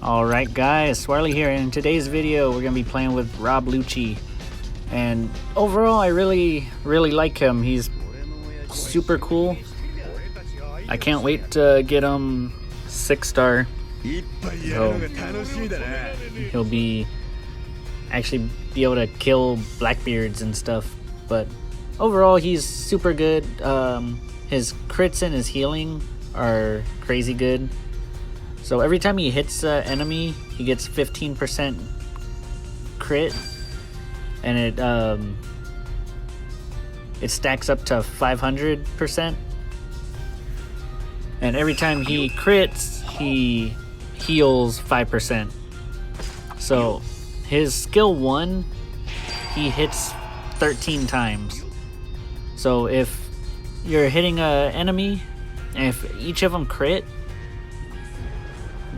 Alright guys, Swarley here. In today's video we're going to be playing with Rob Lucci. And overall I really like him. He's super cool. I can't wait to get him 6-star. He'll be actually be able to kill Blackbeards and stuff. But overall he's super good. His crits and his healing are crazy good. So every time he hits an enemy, he gets 15% crit, and it stacks up to 500%. And every time he crits, he heals 5%. So his skill 1, he hits 13 times. So if you're hitting an enemy, and if each of them crit,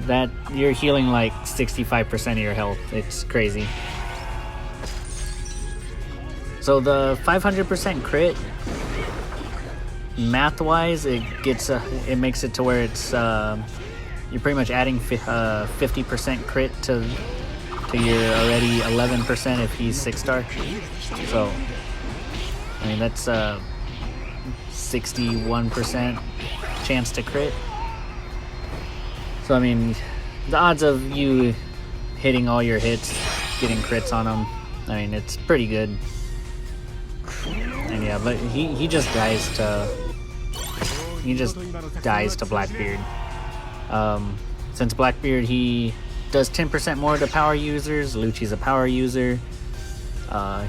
that you're healing like 65% of your health. It's crazy. So the 500% crit, math-wise, it makes it to where it's you're pretty much adding 50% crit to your already 11% if he's 6-star. So I mean that's 61% chance to crit. So I mean, the odds of you hitting all your hits, getting crits on them, I mean, it's pretty good. And yeah, but he just dies to Blackbeard. Since Blackbeard, he does 10% more to power users. Lucci's a power user.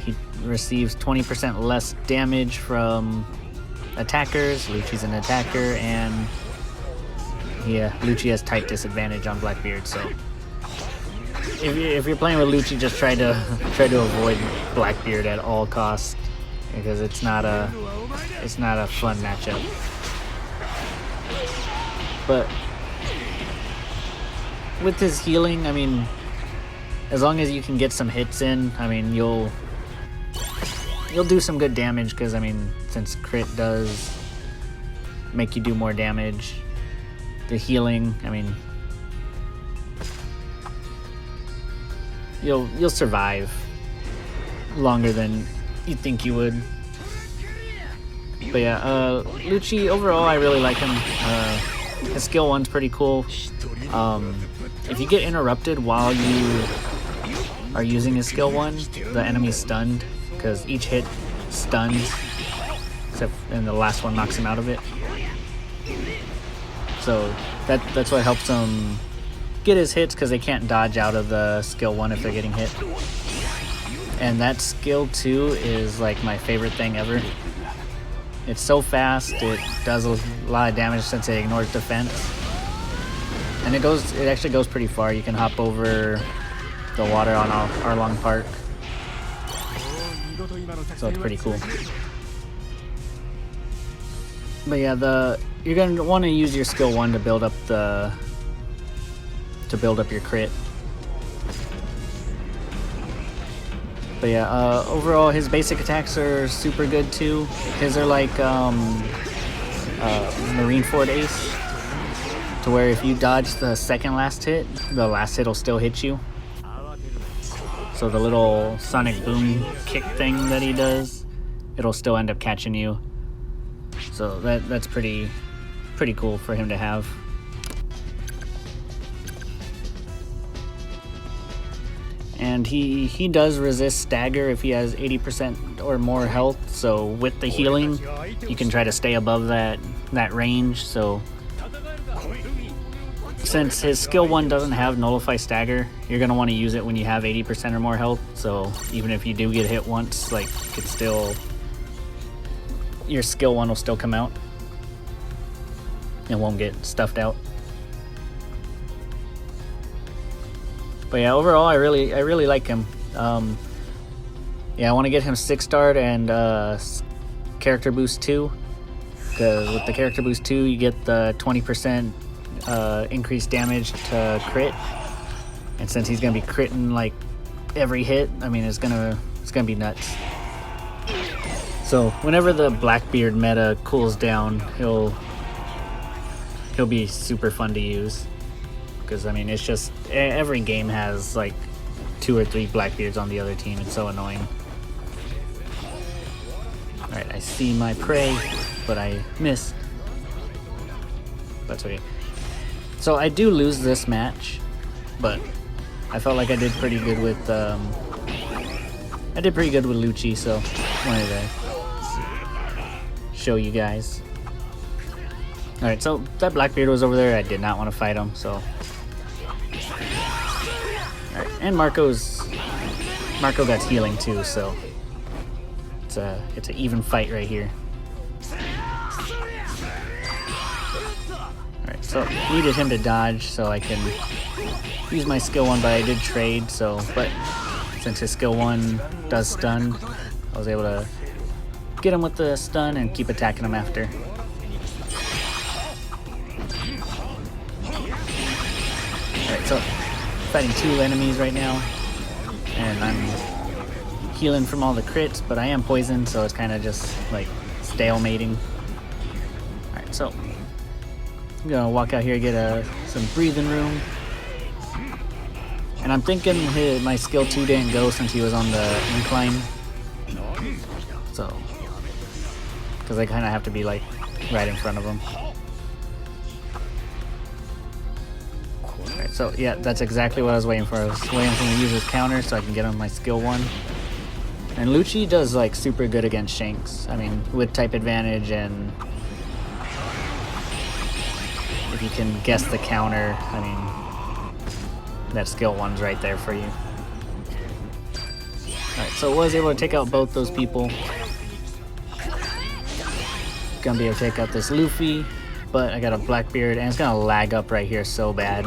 He receives 20% less damage from attackers. Lucci's an attacker, and yeah, Lucci has tight disadvantage on Blackbeard, so if you're playing with Lucci, just try to avoid Blackbeard at all costs, because it's not a fun matchup. But with his healing, I mean, as long as you can get some hits in, I mean, you'll do some good damage, because I mean, since crit does make you do more damage. The healing, I mean, you'll survive longer than you think you would. But yeah, Lucci, overall I really like him. His skill 1's pretty cool. If you get interrupted while you are using his skill 1, the enemy's stunned, because each hit stuns, and the last one knocks him out of it. So that's what helps him get his hits, because they can't dodge out of the skill 1 if they're getting hit. And that skill 2 is like my favorite thing ever. It's so fast, it does a lot of damage since it ignores defense. And it actually goes pretty far. You can hop over the water on Arlong Park. So it's pretty cool. But yeah, you're gonna want to use your skill 1 to build up your crit. But yeah, overall his basic attacks are super good too. His are like Marineford Ace, to where if you dodge the second last hit, the last hit will still hit you. So the little sonic boom kick thing that he does, it'll still end up catching you. So that's pretty cool for him to have. And he does resist stagger if he has 80% or more health. So with the healing, you can try to stay above that range. So since his skill 1 doesn't have nullify stagger, you're gonna want to use it when you have 80% or more health. So even if you do get hit once, like, it's still, your skill 1 will still come out and won't get stuffed out. But yeah, overall I really like him. Yeah, I want to get him 6-starred and character boost 2, because with the character boost 2 you get the 20% increased damage to crit, and since he's gonna be critting like every hit, I mean it's gonna be nuts. So whenever the Blackbeard meta cools down, he'll be super fun to use. because I mean it's just every game has like 2 or 3 Blackbeards on the other team. It's so annoying. Alright, I see my prey, but I missed. That's okay. So I do lose this match, but I felt like I did pretty good with Lucci, so wanted to show you guys. Alright, so that Blackbeard was over there. I did not want to fight him, so. Alright, and Marco got healing too, so it's an even fight right here. Alright, so needed him to dodge so I can use my skill 1, but I did trade, so but since his skill 1 does stun, I was able to get him with the stun and keep attacking him after. Alright, so fighting 2 enemies right now, and I'm healing from all the crits, but I am poisoned, so it's kind of just like stalemating. Alright, so I'm gonna walk out here, get some breathing room. And I'm thinking my skill 2 didn't go since he was on the incline. So, because I kind of have to be like right in front of him. Alright, so yeah, that's exactly what I was waiting for. I was waiting for him to use his counter so I can get him my skill 1. And Lucci does like super good against Shanks. I mean, with type advantage, and if you can guess the counter, I mean, that skill 1's right there for you. Alright, so I was able to take out both those people. Gonna be able to take out this Luffy, but I got a Blackbeard, and it's gonna lag up right here so bad.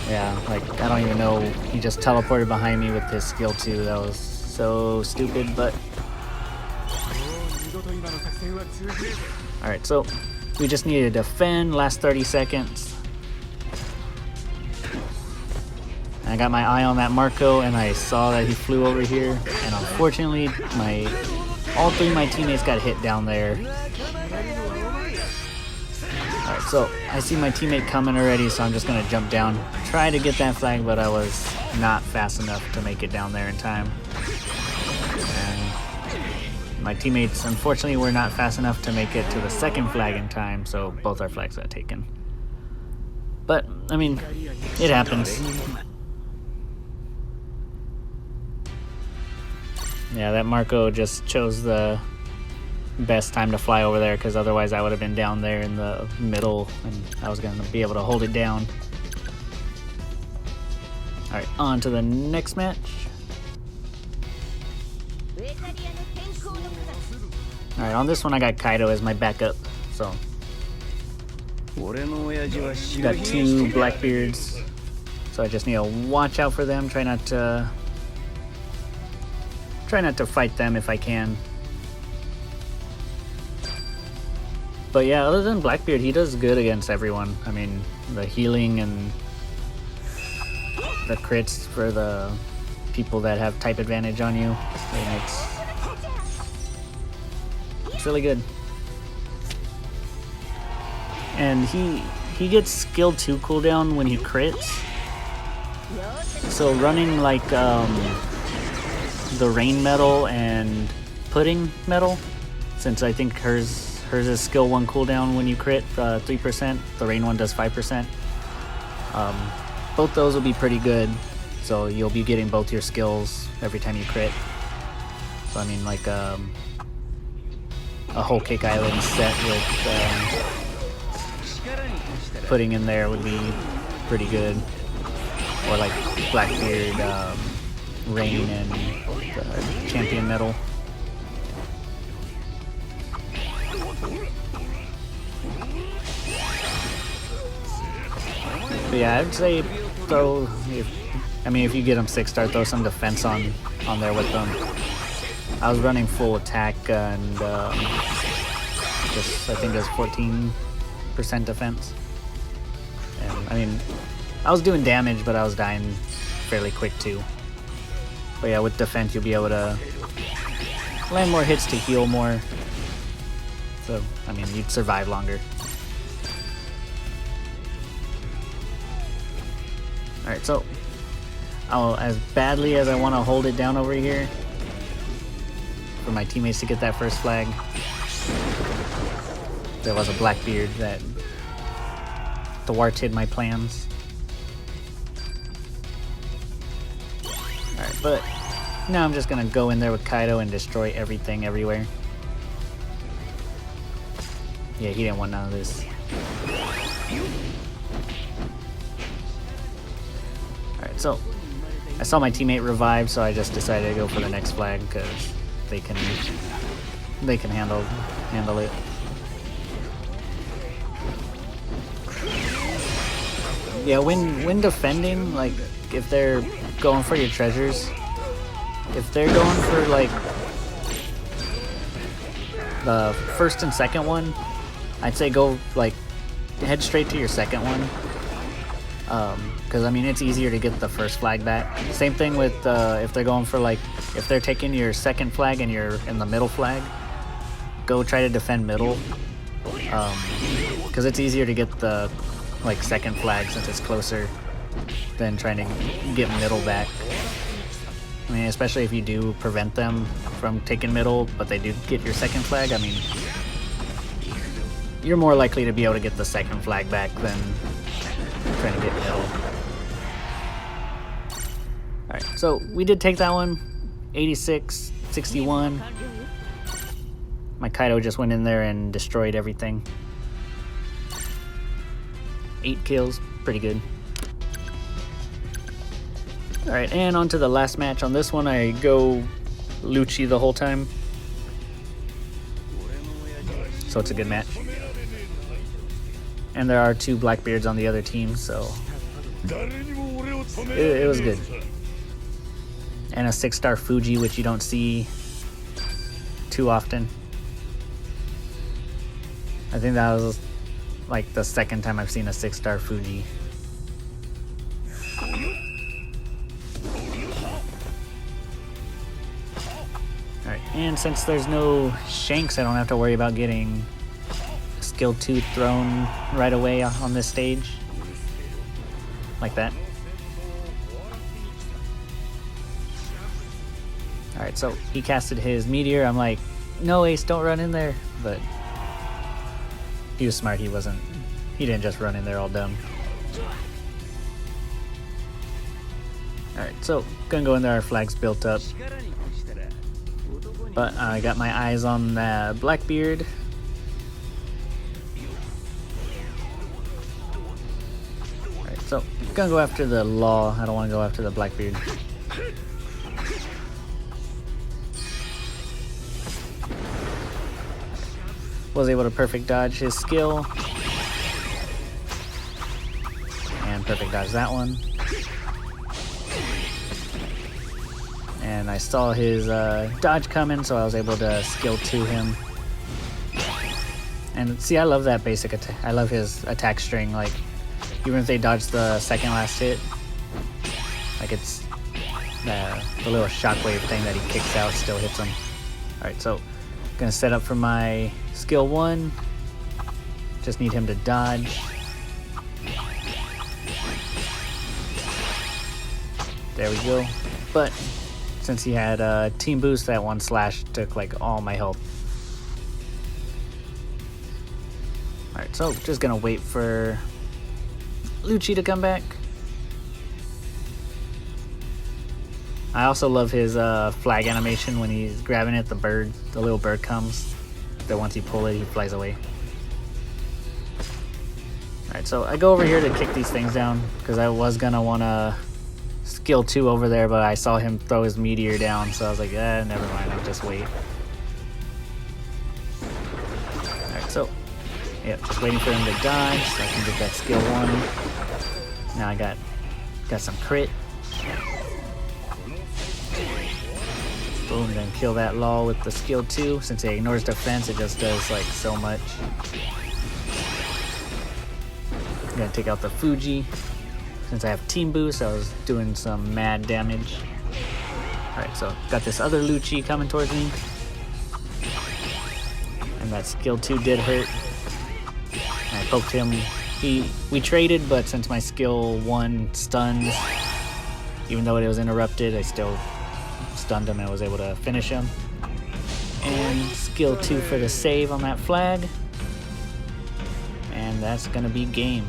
Yeah, like, I don't even know, he just teleported behind me with his skill 2. That was so stupid, but... Alright, so we just need to defend last 30 seconds. I got my eye on that Marco, and I saw that he flew over here, and unfortunately all 3 of my teammates got hit down there. Alright, so I see my teammate coming already, so I'm just gonna jump down, try to get that flag, but I was not fast enough to make it down there in time. And my teammates unfortunately were not fast enough to make it to the second flag in time, so both our flags got taken. But I mean, it happens. Yeah, that Marco just chose the best time to fly over there, because otherwise I would have been down there in the middle and I was going to be able to hold it down. Alright, on to the next match. Alright, on this one I got Kaido as my backup, so got 2 Blackbeards, so I just need to watch out for them, try not to fight them if I can. But yeah, other than Blackbeard, he does good against everyone. I mean, the healing and the crits for the people that have type advantage on you, and it's really good. And he gets skill 2 cooldown when he crits. So running like the rain metal and pudding metal, since I think hers is skill 1 cooldown when you crit, 3%. The rain one does 5%. Both those will be pretty good, so you'll be getting both your skills every time you crit. So I mean, like a whole Cake Island set with pudding in there would be pretty good, or like Blackbeard, rain, and champion metal. But yeah, I'd say throw, if you get them 6-star, throw some defense on there with them. I was running full attack and just, I think it was 14% defense. And I mean, I was doing damage, but I was dying fairly quick too. But yeah, with defense you'll be able to land more hits to heal more. So, I mean, you'd survive longer. Alright, so as badly as I want to hold it down over here for my teammates to get that first flag, there was a Blackbeard that thwarted my plans. Alright, but now I'm just gonna go in there with Kaido and destroy everything everywhere. Yeah, he didn't want none of this. Alright, so I saw my teammate revive, so I just decided to go for the next flag because they can handle it. Yeah, when defending, like if they're going for your treasures, if they're going for like the first and second one, I'd say go like head straight to your second one. Because I mean it's easier to get the first flag back. Same thing with if they're going for like if they're taking your second flag and you're in the middle flag, go try to defend middle. Because it's easier to get the like second flag since it's closer than trying to get middle back. I mean, especially if you do prevent them from taking middle, but they do get your second flag. I mean, you're more likely to be able to get the second flag back than trying to get middle. Alright, so we did take that one. 86, 61. My Kaido just went in there and destroyed everything. 8 kills, pretty good. Alright, and on to the last match. On this one, I go Lucci the whole time. So it's a good match. And there are 2 Blackbeards on the other team, so it was good. And a 6-star Fuji, which you don't see too often. I think that was like the second time I've seen a 6-star Fuji. Alright, and since there's no Shanks, I don't have to worry about getting skill 2 thrown right away on this stage. Like that. Alright, so he casted his meteor. I'm like, no Ace, don't run in there. But he was smart, he didn't just run in there all dumb. Alright, so gonna go in there, our flag's built up. But I got my eyes on Blackbeard. Alright, so gonna go after the Law, I don't want to go after the Blackbeard. Was able to perfect dodge his skill. And perfect dodge that one. And I saw his dodge coming, so I was able to skill 2 him. And see, I love that basic attack. I love his attack string. Like, even if they dodge the second last hit, like it's the little shockwave thing that he kicks out still hits him. Alright, so gonna set up for my skill 1. Just need him to dodge. There we go. But since he had a team boost, that one slash took like all my health. Alright, so just gonna wait for Lucci to come back. I also love his flag animation when he's grabbing it, the little bird comes. That once you pull it, he flies away. Alright, so I go over here to kick these things down, because I was gonna wanna skill 2 over there, but I saw him throw his meteor down, so I was like, never mind, I'll just wait. Alright, so, yep, just waiting for him to dodge, so I can get that skill 1. Now I got some crit. Boom, then kill that Law with the skill 2. Since it ignores defense, it just does like so much. I'm gonna take out the Fuji. Since I have team boost, I was doing some mad damage. Alright, so got this other Lucci coming towards me. And that skill 2 did hurt. And I poked him We traded, but since my skill 1 stuns, even though it was interrupted, I still stunned him and was able to finish him. And skill 2 for the save on that flag. And that's gonna be game.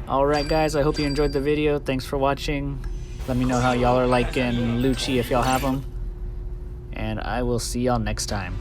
Alright guys, I hope you enjoyed the video. Thanks for watching. Let me know how y'all are liking Lucci if y'all have him. And I will see y'all next time.